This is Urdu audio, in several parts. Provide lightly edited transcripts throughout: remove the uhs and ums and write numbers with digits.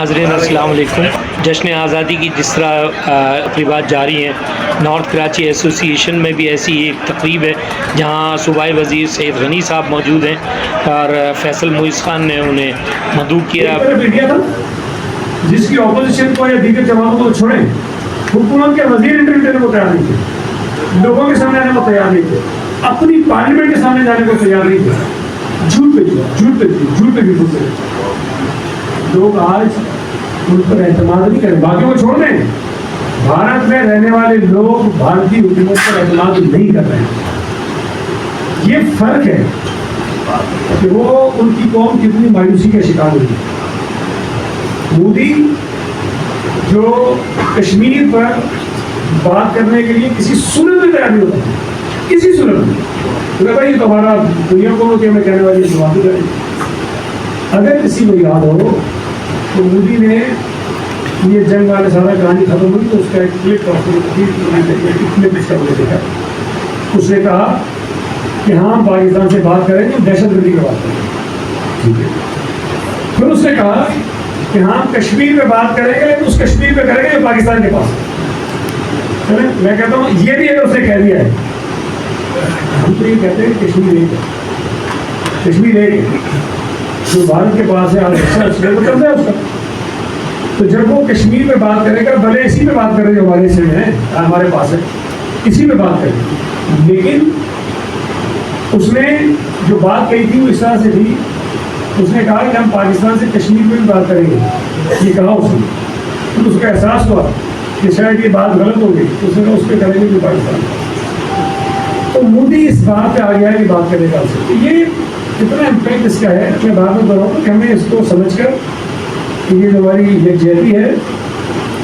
ناظرین السلام علیکم۔ جشن آزادی کی جس طرح تقریبات جاری ہیں، نارتھ کراچی ایسوسی ایشن میں بھی ایسی ایک تقریب ہے جہاں صوبائی وزیر سید غنی صاحب موجود ہیں اور فیصل معیز خان نے انہیں مدعو کیا۔ جس کی اپوزیشن کو یا دیگر جماعتوں کو چھوڑیں، حکومت کے وزیر انٹرویو دینے کو تیار نہیں تھے، لوگوں کے سامنے آنے کو تیار نہیں تھے، اپنی پارلیمنٹ کے سامنے جانے کو تیار نہیں تھے، جھوٹ پہ بھی لوگ آج ان پر اعتماد نہیں کریں۔ باقی کو چھوڑ دیں، بھارت میں رہنے والے لوگ بھارتی حکومت پر اعتماد نہیں کر رہے ہیں۔ یہ فرق ہے کہ وہ ان کی قوم کتنی مایوسی کا شکار ہوئی۔ مودی جو کشمیر پر بات کرنے کے لیے کسی صورت میں تیار نہیں ہوتا، کسی صورت میں بھائی تمہارا دنیا کو میں کہنے والی بات کریں۔ اگر کسی کو یاد ہو تو مودی نے یہ جنگ والے سارا کہانی ختم ہوئی تو اس کا ایک کلپ اس کا دیکھا، اس نے کہا کہ ہاں پاکستان سے بات کریں گے، دہشت گردی کی بات کریں گے، ٹھیک ہے۔ پھر اس نے کہا کہ ہاں کشمیر پہ بات کریں گے، لیکن اس کشمیر پہ کریں گے جو پاکستان کے پاس ہے۔ میں کہتا ہوں یہ بھی اگر اس نے کہہ دیا ہے، ہم تو یہ کہتے ہیں کشمیر ایک ہے، کشمیر ایک ہے جو بھارت کے پاس ہے، اس کا تو جب وہ کشمیر پہ بات کرے گا، بھلے اسی پہ بات کرے جو ہمارے سے ہے، ہمارے پاس ہے، اسی پہ بات کرے، لیکن اس نے جو بات کہی تھی وہ اس طرح سے تھی، اس نے کہا کہ ہم پاکستان سے کشمیر پہ بھی بات کریں گے، یہ کہا اس نے۔ پھر اس کا احساس ہوا کہ شاید یہ بات غلط ہو گئی، اس نے کہا اس پہ کریں گے جو پاکستان۔ تو مودی اس بات پہ آ گیا کہ بات کرے گا اس سے۔ یہ کتنا امپیکٹ اس کا ہے، میں بات میں بتاؤں کہ ہمیں اس کو سمجھ کر کہ یہ جو ہماری یکجہتی ہے،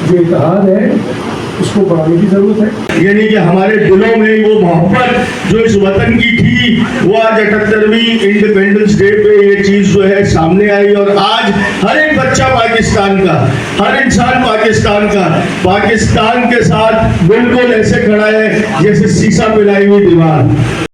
جو اتحاد ہے، اس کو بڑھانے کی ضرورت ہے۔ یعنی کہ ہمارے دلوں میں وہ محبت جو اس وطن کی تھی، وہ آج 78ویں انڈیپینڈنس ڈے پہ یہ چیز جو ہے سامنے آئی، اور آج ہر ایک بچہ پاکستان کا، ہر انسان پاکستان کا، پاکستان کے ساتھ بالکل ایسے کھڑا ہے جیسے سیسا پلائی ہوئی دیوار۔